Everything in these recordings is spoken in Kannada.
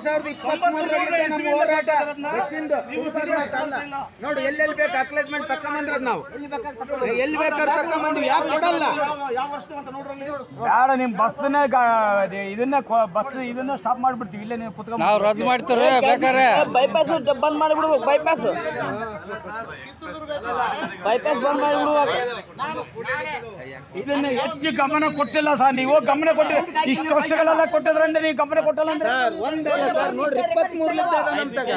2023 ನಮ್ಮ ಹೋರಾಟ ನೋಡಿ ಎಲ್ಲೆಲ್ಲಿ ಬೇಕು ಅಕ್ಲೇಜ್ಮೆಂಟ್ ತಕೊಂಬಂದ್ರದ್ ನಾವು ಎಲ್ಲಿ ಬೇಕಾದ್ರೆ ತಕೊಂಬಂದ್ವಿ ಯಾಕೆ ಕೊಡಲ್ಲ ಬೇಡ ನಿಮ್ ಬಸ್ನ ಇದನ್ನ ಸ್ಟಾಪ್ ಮಾಡ್ಬಿಡ್ತೀವಿ ಇಲ್ಲೇ ನೀವು ಕುತ್ಕೊಂಡು ನಾವು ರದ್ದು ಮಾಡ್ತೀವಿ ಬೇಕಾದ್ರೆ ಬೈಪಾಸ್ ಬಂದ್ ಮಾಡಿಬಿಡ್ಬೇಕು ಬೈಪಾಸ್ ಬಂದ್ ಮಾಡಿಬಿಡ್ಬೇಕು ಇದನ್ನ ಹೆಚ್ಚು ಗಮನ ಕೊಟ್ಟಿಲ್ಲ ಸರ್ ನೀವು ಗಮನ ಕೊಟ್ಟಿಲ್ಲ ಇಷ್ಟು ವರ್ಷಗಳೆಲ್ಲ ಕೊಟ್ಟಿದ್ರಂದ್ರೆ ನೀವು ಗಮನ ಕೊಟ್ಟಲ್ಲ ಅಂದ್ರೆ ಒಂದಲ್ಲ ಸರ್ ನೋಡ್ರಿ 23 ನಮ್ ತಗ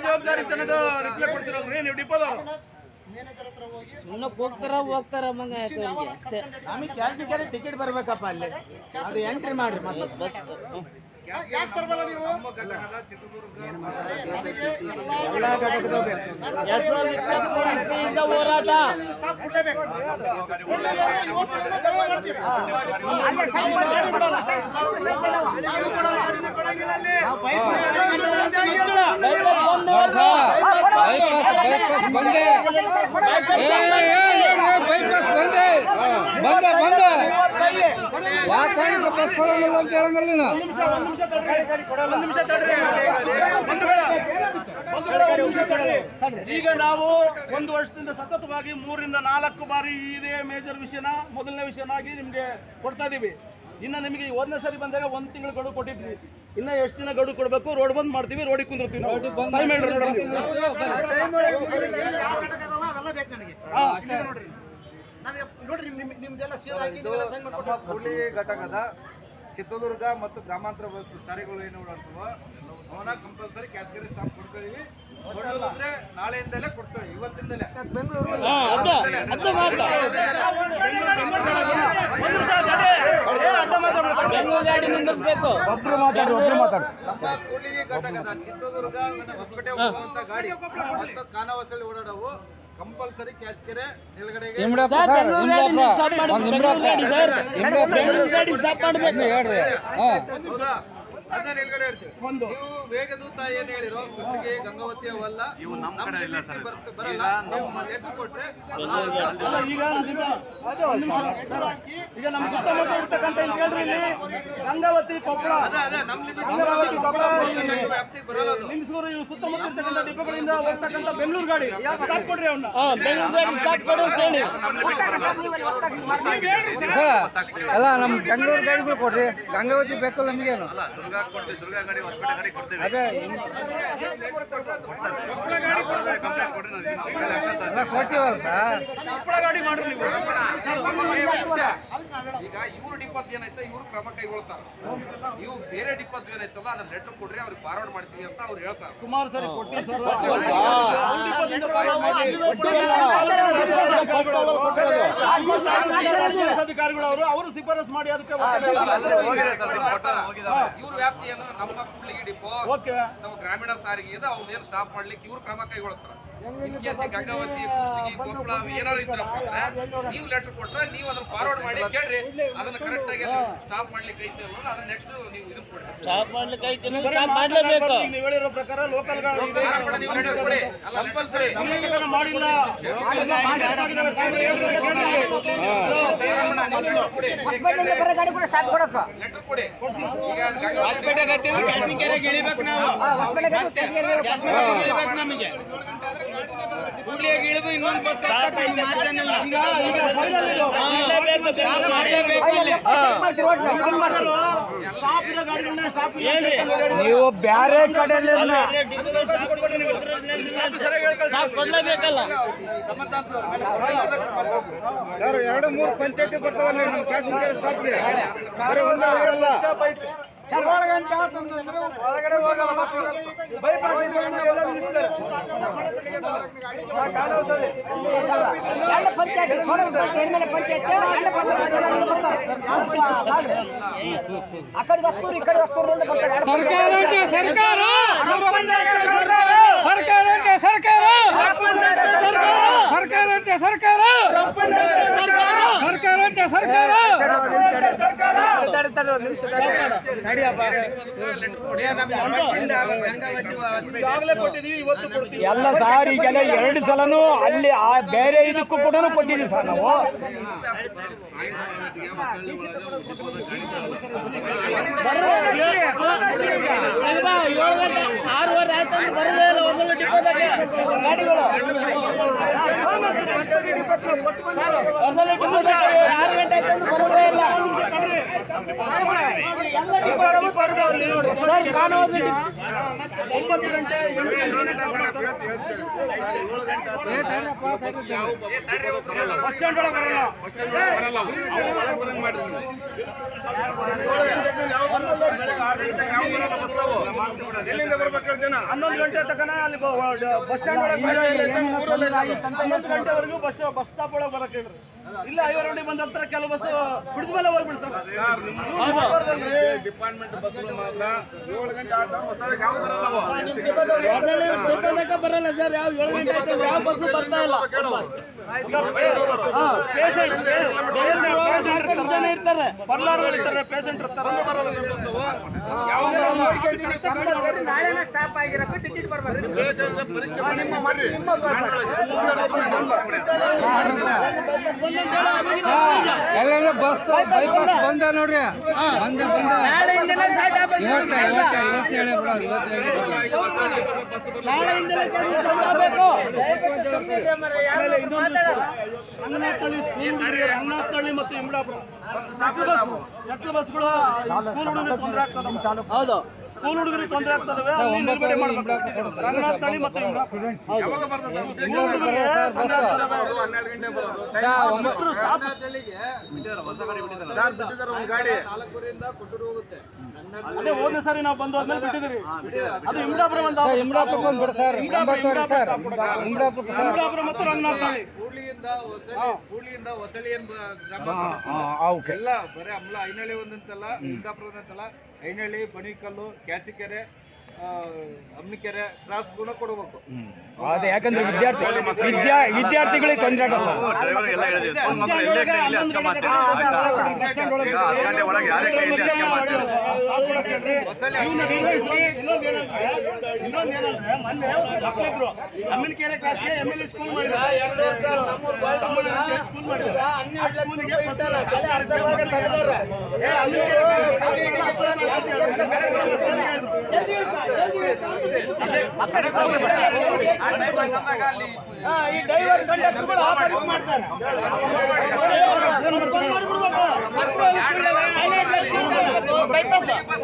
ಜವಾಬ್ದಾರಿ ರಿಪ್ಲೈ ಕೊಡ್ತಿರಲ್ರಿ ನೀವು ಡಿಪೋದವ್ರು ಹೋಗ್ತಾರ ಮಂಗ ನಮಗೆ ಕ್ಯಾಶ್ ಟಿಕೆಟ್ ಬರ್ಬೇಕಪ್ಪ ಅಲ್ಲಿ ಅದು ಎಂಟ್ರಿ ಮಾಡ್ರಿ ಮತ್ತೆ ಎಲ್ಲ ಹೋರಾಟ ಬಂದೆ ಯಾಕೆ ಬಸ್ ಕೊಡೋದಿಲ್ಲ ಅಂತ ಹೇಳಂಗಿಲ್ಲ ಈಗ ನಾವು ಒಂದು ವರ್ಷದಿಂದ ಸತತವಾಗಿ 3 ರಿಂದ 4 ಬಾರಿ ಇದೇ ಮೇಜರ್ ವಿಷಯನ ಮೊದಲನೇ ವಿಷಯನಾಗಿ ನಿಮ್ಗೆ ಕೊಡ್ತಾ ಇದೀವಿ. ಇನ್ನ ನಿಮಗೆ 1ನೇ ಸರಿ ಬಂದಾಗ 1 ತಿಂಗಳ ಗಡುವು ಕೊಟ್ಟಿದ್ವಿ. ಇನ್ನ ಎಷ್ಟು ದಿನ ಗಡುವು ಕೊಡಬೇಕು? ರೋಡ್ ಬಂದ್ ಮಾಡ್ತೀವಿ, ರೋಡಿಗೆ ಕುಂದಿರ್ತೀವಿ ನಾವು. ಟೈಮ್ ಹೇಳ್ರಿ ಕೂಡ್ಲಿ ಘಟಕದ ಚಿತ್ರದುರ್ಗ ಮತ್ತು ಗ್ರಾಮಾಂತರ ಬಸ್ ಸಾರಿಗೆಗಳು ಏನು ಓಡಾಡ್ತವೋ ಅವನ್ನ ಕಂಪಲ್ಸರಿ ಕ್ಯಾಸ್ಗರಿ ಸ್ಟಾಪ್ ಕೊಡ್ತಾ ಇದೀವಿ. ಕೊಡಲ್ಲ ಅಂದ್ರೆ ನಾಳೆಯಿಂದಲೇ ಕೊಡ್ತಾ ಇದೀವಿ, ಇವತ್ತಿಂದಲೇ. ನಮ್ಮ ಕೂಡ್ಲಿ ಘಟಕದ ಚಿತ್ರದುರ್ಗ ಹೊಸಪೇಟೆ ಹೋಗುವಂತ ಗಾಡಿ ಮತ್ತು ಖಾನಾವಸಳ್ಳಿ ಓಡಾಡವು ಕಂಪಲ್ಸರಿ ಕ್ಯಾಸ್ಕೆರೆ ನಿಲ್ಗಡೆಗೆ ಅದನ್ನ ನಿಲ್ಗಡೆ ಇರ್ತೀವಿ. ನೀವು ವೇಗದೂತ ಏನ್ ಹೇಳಿರೋ ಫಸ್ಟ್ಗೆ ಗಂಗಾವತಿ ಅವಲ್ಲ ಬರಲ್ಲ. ಲೆಟರ್ ಕೊಟ್ರೆ ಈಗ ನಮ್ಮ ಸುತ್ತಮುತ್ತ ಇರ್ತಕ್ಕಂಥ ಇಲ್ಲಿ ಹೇಳ್ರಿ, ಇಲ್ಲಿ ಗಂಗಾವತಿ ಕೊಪ್ಪಳ ಲಿಂಗಸೂರು ಇವು ಸುತ್ತಮುತ್ತ ಇರ್ತಕ್ಕಂಥ ಡಿಪೋಗಳಿಂದ ಹೋಗ್ತಕ್ಕಂಥ ಬೆಂಗಳೂರು ಗಾಡಿ ಸ್ಟಾಪ್ ಕೊಡ್ರಿ ಅವನ್ನ. ಅಲ್ಲ ನಮ್ ಬೆಂಗಳೂರು ಗಾಡಿಗಳು ಕೊಡ್ರಿ, ಗಂಗಾವತಿ ಬೇಕಲ್ಲ ನಮಗೇನು ಅದೇ ಕೊಟ್ಟಿವಲ್ಲ ಗಾಡಿ ಮಾಡ್ರಿ ನೀವು. ಈಗ ಇವ್ರ ಡಿಪೋತ್ ಏನಾಯ್ತು ಇವ್ರು ಕ್ರಮ ಕೈಗೊಳ್ತಾರ. ಇವು ಬೇರೆ ಡಿಪೋತ್ ಏನಾಯ್ತಲ್ಲ ಅದನ್ನ ಲೆಟರ್ ಕೊಡ್ರಿ ಅವ್ರಿಗೆ ಫಾರ್ವರ್ಡ್ ಮಾಡ್ತೀವಿ ಅಂತ ಅವ್ರು ಹೇಳ್ತಾರೆ. ಸುಮಾರು ಸರಿ ಕೊಟ್ಟಿವಿ ಸರ್. ಅಧಿಕಾರಿಗಳು ಅವರು ಶಿಫಾರಸ್ ಮಾಡಿ ಅದಕ್ಕೆ ಇವ್ರ ವ್ಯಾಪ್ತಿಯನ್ನು ನಮ್ಮ ಕೂಡ್ಲಿಗಿ ಡಿಪೋ ಅಥವಾ ಗ್ರಾಮೀಣ ಸಾರಿಗೆ ಅವ್ರನ್ನೇನು ಸ್ಟಾಪ್ ಮಾಡ್ಲಿಕ್ಕೆ ಇವ್ರು ಕ್ರಮ ಕೈಗೊಳ್ತಾರೆ. ಗಂಗಾವತಿ ಕುಷ್ಟಗಿ ಕೊಪ್ಪಳ ಏನಾದ್ರು ಇದ್ರಪ್ಪ ಅಂದ್ರೆ ನೀವು ಲೆಟರ್ ಕೊಟ್ರೆ ನೀವು ಅದನ್ನ ಫಾರ್ವರ್ಡ್ ಮಾಡಿ ಕೇಳ್ರಿ, ಅದನ್ನ ಕರೆಕ್ಟ್ ಆಗಿ ಸ್ಟಾಪ್ ಮಾಡ್ಲಿಕ್ಕೆ ಐತೆ ಅನ್ನೋದು ಅದನ್ನ ನೆಕ್ಸ್ಟ್ ನೀವು ಇದನ್ನ ಕೊಡ್ರಿ. ಸ್ಟಾಪ್ ಮಾಡ್ಲಿಕ್ಕೆ ಐತೆ ಮಾಡಲೇಬೇಕು. ನೀವು ಹೇಳಿರೋ ಪ್ರಕಾರ ಲೋಕಲ್ ನೀವು ಲೆಟರ್ ಕೊಡಿ, ಕಂಪಲ್ಸರಿ ಮಾಡಿಲ್ಲ. ಲೆಟರ್ ಕೊಡಿ. ಈಗ ನಮಗೆ ಇಳಿದು ಇನ್ನೊಂದು ಬಸ್ ನೀವು ಬ್ಯಾರೆ ಕಡೆ ಕೊಡ್ಲೇಬೇಕಲ್ಲ. 2-3 ಪಂಚಾಯತಿ ಬರ್ತಾವಲ್ಲ ನಮ್ಮ ಪ್ಯಾಸೆಂಜರ್ ಸ್ಟಾಪ್ ಒಳಗಡೆ ಹೋಗಲ್ಲ ಬೈಪಾಸ್ ಸರ್ಕಾರ ಈಗಾಗಲೇ ಕೊಟ್ಟಿದ್ದೀವಿ, ಇವತ್ತು ಕೊಡ್ತೀವಿ. ಎಲ್ಲ ಸಾರ್ ಈಗೆಲ್ಲ 2 ಸಲನೂ ಅಲ್ಲಿ ಆ ಬೇರೆ ಇದಕ್ಕೂ ಕೂಡ ಕೊಟ್ಟಿದ್ದೀವಿ ಸರ್ ನಾವು. ಅಲ್ವಾ 7 ಗಂಟೆ 6:30 ಆಯ್ತು ಬರಲೇ ಇಲ್ಲ ಒಂದೊಂದು ಡಿಪೋದಾಗೆ ಗಾಡಿಗಳು ಒಂದೊಂದು ಡಿಪೋದಾಗೆ 6 ಗಂಟೆ ಆಯ್ತು ಬರಲೇ ಇಲ್ಲ ಸರ್ ಕಾಣುವುದು 9 ಗಂಟೆ ಬಸ್ ಸ್ಟ್ಯಾಂಡ್ ಒಳಗೆ ಬರಲ್ಲ. 11 ಗಂಟೆ ತನಕ ಅಲ್ಲಿ ಬಸ್ ಸ್ಟ್ಯಾಂಡ್ ಒಳಗೆ 11 ಗಂಟೆವರೆಗೂ ಬಸ್ ಸ್ಟಾಪ್ ಒಳಗೆ ಬರಕ್ಕೆ ಹೇಳ್ರಿ. ಇಲ್ಲ 5 ಗಂಟೆಗೆ ಬಂದ ನಂತರ ಕೆಲವು ಬಸ್ ಬಿಡಿದ ಮೇಲೆ ಹೋಗ್ಬಿಡ್ತಾರೆ. ಡಿಪಾರ್ಟ್ಮೆಂಟ್ ಬಸ್ಗಳು ಮಾತ್ರ 7 ಗಂಟೆ ಆದ ಡಿಪೋದಾಗೆ ಬರಲ್ಲ ಸರ್. ಯಾವ 7 ಗಂಟೆ ಆಯ್ತು ಯಾವ ಬಸ್ಸು ಬರ್ತಾ ಇಲ್ಲ. ಜನ ಇರ್ತಾರೆ, ಬರ್ಲಾರ್ದವ್ರು ಇರ್ತಾರೆ, ಪೇಷಂಟ್ ಇರ್ತಾರೆ. ನಾಳೆನೇ ಸ್ಟಾಪ್ ಆಗಿರಕ್ಕೆ ಟಿಕೆಟ್ ಬರ್ಬೇಕು. ಎಲ್ಲ ಬಸ್ ಬೈಪಾಸ್ ಬಂದ ನೋಡ್ರಿ, ಬಂದ ನಾಳೆಯಿಂದಲೇ ಸ್ಟಾರ್ಟ್ ಆಗ್ಬೇಕು. ಇವತ್ತು ಹೇಳಿ ಬಿಡೋರು, ಇವತ್ತು ಹೇಳಿ ನಾಳೆಯಿಂದಲೇ ಸ್ಟಾರ್ಟ್ ಆಗಬೇಕು. ರಂಗನಾಥಳ್ಳಿ ಮತ್ತು ಇಂಬಳಾಪುರ ಶಟ್ಲ್ ಬಸ್ಗಳು ಸ್ಕೂಲ್ ಹುಡುಗರಿಗೆ ತೊಂದರೆ ಆಗ್ತದೆ. ಹೌದು, ಸ್ಕೂಲ್ ಹುಡುಗರಿಗೆ ತೊಂದರೆ ಆಗ್ತದವೆ. ಅಲ್ಲಿ ನಿಲುಗಡೆ ಮಾಡಬೇಕು. ರಂಗನಾಥಳ್ಳಿ ಮತ್ತು ಇಂಬಳಾಪುರ ಸ್ಕೂಲ್ ಹುಡುಗರಿಗೆ ತೊಂದರೆ ಆಗ್ತದವೆ. 12 ಗಂಟೆ ಬರೋದು. ಅದೇ ಹೋದ ಸರಿ ನಾವು ಬಂದು ಆದ್ಮೇಲೆ ಬಿಟ್ಟಿದ್ದೀರಿ. ಅದು ಇಂಬಳಾಪುರ ಒಂದು ಇಂಬ್ರಾಪುರ ಬಂದ್ಬಿಡ ಸರ್, ಇಂಬಳಾಪುರ ಮತ್ತು ರಂಗನಾಥಳ್ಳಿ. ಕೂಡ್ಲಿಯಿಂದ ಹೊಸಳಿ ಓಕೆ. ಎಲ್ಲ ಬರೀ ಅಮ್ಲ ಐನಳ್ಳಿ ಒಂದಂತಲ್ಲ, ಇಂದಾಪುರದಂತಲ್ಲ, ಐನಳ್ಳಿ, ಬಣಿಕಲ್ಲು, ಕ್ಯಾಸಿಕೆರೆ, ಅಮ್ನಿಕೆರೆ ಕ್ರಾಸ್ ಗುಣ ಕೊಡಬೇಕು. ಅದೇ ಯಾಕಂದ್ರೆ ವಿದ್ಯಾರ್ಥಿಗಳಿಗೆ ತೊಂದರೆ ಆಗಲ್ಲ ಸರ್. ಇನ್ನೊಂದೇನಂದ್ರೆ ಮೊನ್ನೆ ಡಾಕ್ಟರ್ಗಳು ಅಮ್ಮಿನಕೆರೆ ಕ್ಲಾಸ್ಗೆ MLA ಸ್ಕೂಲ್ ಮಾಡಿದ್ದಾರೆ. ಸ್ಕೂಲ್ ಮಾಡಿದ್ದಾರೆ. ಈ ಡ್ರೈವರ್ ಕಂಡಕ್ಟರ್ಗಳು ಆಪರೇಟ್ ಮಾಡ್ತಾರೆ.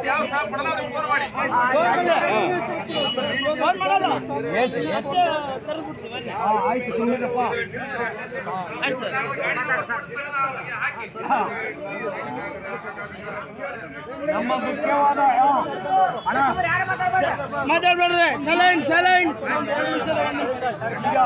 ಯಾವ ಸ್ಟಾಪ್ ಮಾಡಲ್ಲ ಅವ್ರಿಗೆ ಫೋನ್ ಮಾಡಿ. ಆಯ್ತು ಸುಮ್ಮನಿರಪ್ಪ. ನಮ್ಮ ಮುಖ್ಯವಾದ ಮಾತಾಡ್ಬೇಡ್ರಿ. Silent silent. ಈಗ